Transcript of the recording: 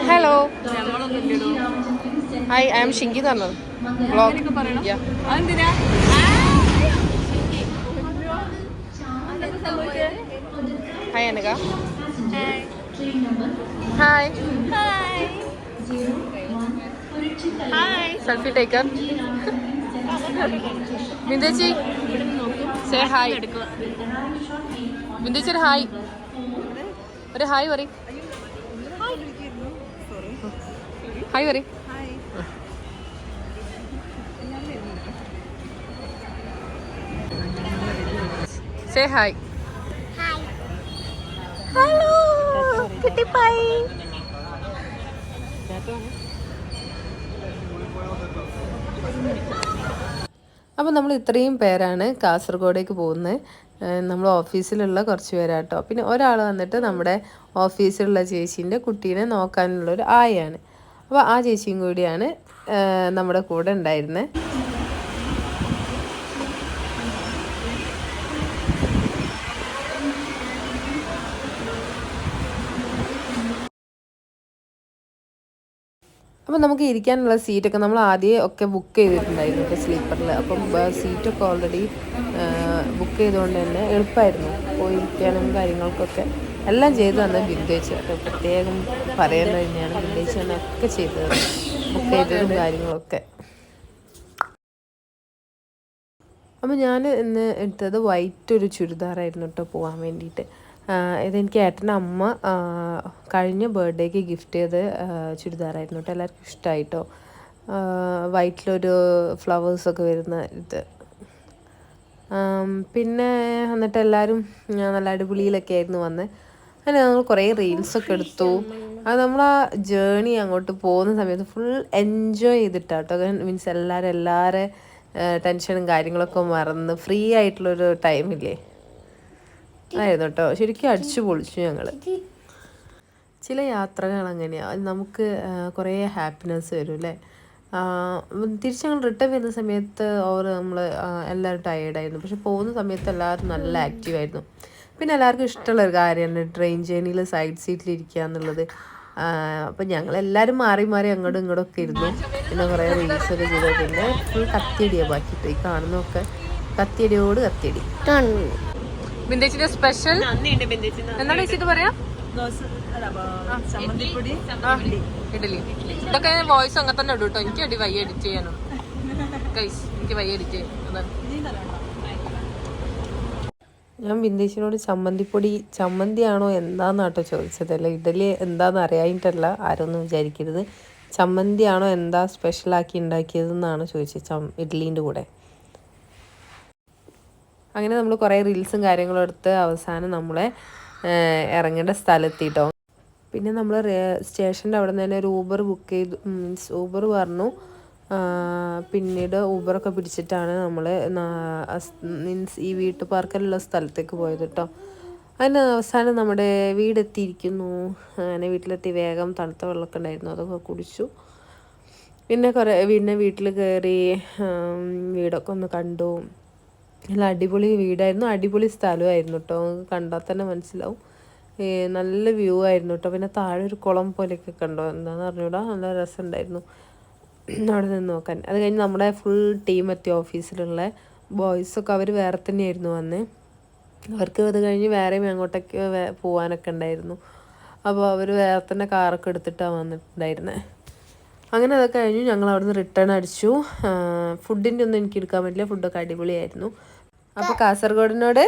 Hello, hi, I am Shinki എന്ന് vlog. Hi അനക. Hi selfie taker. Bindechi say hi. Bindechi ഒരു hi, ഒരു ഹായ് പറ. ഹായ് പറ. Say hi. ഹലോ കിട്ടിപ്പായി. അപ്പോൾ നമ്മൾ ഇത്രയും പേരാണ് കാസർഗോഡേക്ക് പോകുന്നത്. നമ്മൾ ഓഫീസിലുള്ള കുറച്ച് പേരാട്ടോ. പിന്നെ ഒരാൾ വന്നിട്ട് നമ്മുടെ ഓഫീസിലുള്ള ചേച്ചീൻ്റെ കുട്ടീനെ നോക്കാനുള്ളൊരു ആയാണ്. അപ്പോൾ ആ ചേച്ചിയും കൂടിയാണ് നമ്മുടെ കൂടെ ഉണ്ടായിരുന്നത്. അപ്പോൾ നമുക്ക് ഇരിക്കാനുള്ള സീറ്റൊക്കെ നമ്മൾ ആദ്യമേ ഒക്കെ ബുക്ക് ചെയ്തിട്ടുണ്ടായിരുന്നു ഇപ്പോൾ സ്ലീപ്പറിൽ. അപ്പം സീറ്റൊക്കെ ഓൾറെഡി ബുക്ക് ചെയ്തുകൊണ്ട് തന്നെ എളുപ്പമായിരുന്നു പോയിരിക്കാനും കാര്യങ്ങൾക്കൊക്കെ. എല്ലാം ചെയ്തു തന്നെ ബിന്ദേച്ചി കേട്ടോ. പ്രത്യേകം പറയുന്നത് തന്നെയാണ്, ബിന്ദേച്ചി തന്നെ ഒക്കെ ചെയ്തത്, ബുക്ക് ചെയ്തതും കാര്യങ്ങളൊക്കെ. അപ്പോൾ ഞാൻ ഇന്ന് എടുത്തത് വൈറ്റ് ഒരു ചുരിദാറായിരുന്നു കേട്ടോ പോകാൻ വേണ്ടിയിട്ട്. ഇതെനിക്ക് ഏട്ടൻ്റെ അമ്മ കഴിഞ്ഞ ബർത്ത്ഡേക്ക് ഗിഫ്റ്റ് ചെയ്ത് ചുരിദാറായിരുന്നു കേട്ടോ. എല്ലാവർക്കും ഇഷ്ടമായിട്ടോ. വൈറ്റിലൊരു ഫ്ലവേഴ്സൊക്കെ വരുന്ന ഇത്. പിന്നെ എന്നിട്ട് എല്ലാവരും നല്ല അടിപൊളിയിലൊക്കെ ആയിരുന്നു വന്ന്. അങ്ങനെ നമ്മൾ കുറേ റീൽസൊക്കെ എടുത്തു. അത് നമ്മൾ ആ ജേണി അങ്ങോട്ട് പോകുന്ന സമയത്ത് ഫുൾ എൻജോയ് ചെയ്തിട്ടാട്ടോ. മീൻസ് എല്ലാവരും ടെൻഷനും കാര്യങ്ങളൊക്കെ മറന്ന് ഫ്രീ ആയിട്ടുള്ളൊരു ടൈമില്ലേ, ആയിരുന്നു കേട്ടോ. ശരിക്കും അടിച്ചു പൊളിച്ചു ഞങ്ങൾ. ചില യാത്രകൾ അങ്ങനെയാണ്, നമുക്ക് കുറേ ഹാപ്പിനെസ് വരും അല്ലേ. തിരിച്ച് ഞങ്ങൾ റിട്ടേൺ വരുന്ന സമയത്ത് നമ്മൾ എല്ലാവരും ടയേർഡായിരുന്നു. പക്ഷെ പോകുന്ന സമയത്ത് എല്ലാവരും നല്ല ആക്റ്റീവായിരുന്നു. പിന്നെ എല്ലാവർക്കും ഇഷ്ടമുള്ളൊരു കാര്യമാണ് ട്രെയിൻ ജേർണിയിൽ സൈഡ് സീറ്റിലിരിക്കുക എന്നുള്ളത്. അപ്പം ഞങ്ങളെല്ലാവരും മാറി മാറി അങ്ങോട്ടും ഇങ്ങോട്ടൊക്കെ ഇരുന്നു. പിന്നെ കുറേ റീൽസൊക്കെ ചെയ്തു. പിന്നെ ഫുൾ കത്തിയടിയാണ് ബാക്കിയിട്ട്. ഈ കാണുന്നതൊക്കെ കത്തിയടിയോട് കത്തിയടി. ബിന്ദേച്ചിന്റെ സ്പെഷ്യൽ എന്താണ് വെച്ചിട്ട് പറയാ, ഇഡലി. ഇതൊക്കെ വോയിസ് അങ്ങനെ തന്നെ ഇടും കേട്ടോ. എനിക്ക് അടി വയ്യ എഡിറ്റ് ചെയ്യാനും ഗൈസ്, എനിക്ക് വയ്യ എഡിറ്റ് ചെയ്യാൻ. ഞാൻ ബിന്ദേച്ചിനോട് ചമ്മന്തിയാണോ എന്താന്നാട്ടോ ചോദിച്ചതല്ല, ഇഡലി എന്താന്ന് അറിയായിട്ടല്ല, ആരൊന്നും വിചാരിക്കരുത്. ചമ്മന്തിയാണോ എന്താ സ്പെഷ്യലാക്കി ഉണ്ടാക്കിയതെന്നാണ് ചോദിച്ചത് ഇഡ്ഡലീൻ്റെ കൂടെ. അങ്ങനെ നമ്മൾ കുറേ റീൽസും കാര്യങ്ങളും എടുത്ത് അവസാനം നമ്മളെ ഇറങ്ങേണ്ട സ്ഥലത്തിട്ടോ. പിന്നെ നമ്മൾ സ്റ്റേഷൻ്റെ അവിടെ നിന്ന് തന്നെ ഒരു ഊബർ ബുക്ക് ചെയ്തു. ഊബർ പറഞ്ഞു. പിന്നീട് ഊബറൊക്കെ പിടിച്ചിട്ടാണ് നമ്മൾ മീൻസ് ഈ വീട്ടു പാർക്കലുള്ള സ്ഥലത്തേക്ക് പോയത് കേട്ടോ. അതിന് അവസാനം നമ്മുടെ വീടെത്തിയിരിക്കുന്നു. അങ്ങനെ വീട്ടിലെത്തി വേഗം തണുത്ത വെള്ളമൊക്കെ ഉണ്ടായിരുന്നു, അതൊക്കെ കുടിച്ചു. പിന്നെ വീട്ടിൽ കയറി വീടൊക്കെ ഒന്ന് കണ്ടു. നല്ല അടിപൊളി വീടായിരുന്നു, അടിപൊളി സ്ഥലമായിരുന്നു കേട്ടോ. കണ്ടാൽ തന്നെ മനസ്സിലാവും. നല്ല വ്യൂ ആയിരുന്നു കേട്ടോ. പിന്നെ താഴെ ഒരു കുളം പോലെയൊക്കെ കണ്ടോ, എന്താണെന്ന് അറിഞ്ഞൂടാ, നല്ല രസമുണ്ടായിരുന്നു അവിടെ നിന്ന് നോക്കാൻ. അത് കഴിഞ്ഞ് നമ്മുടെ ഫുൾ ടീം എത്തി. ഓഫീസിലുള്ള ബോയ്സൊക്കെ അവർ വേറെ തന്നെയായിരുന്നു വന്ന്. അവർക്ക് അത് കഴിഞ്ഞ് വേറെയും അങ്ങോട്ടേക്ക് പോകാനൊക്കെ ഉണ്ടായിരുന്നു. അപ്പോൾ അവർ വേറെ തന്നെ കാറൊക്കെ എടുത്തിട്ടാണ് വന്നിട്ടുണ്ടായിരുന്നത്. അങ്ങനെ അതൊക്കെ കഴിഞ്ഞു ഞങ്ങൾ അവിടെ നിന്ന് റിട്ടേൺ അടിച്ചു. ഫുഡിൻ്റെ ഒന്നും എനിക്ക് എടുക്കാൻ പറ്റില്ല, ഫുഡൊക്കെ അടിപൊളിയായിരുന്നു. അപ്പോൾ കാസർഗോഡിനോട്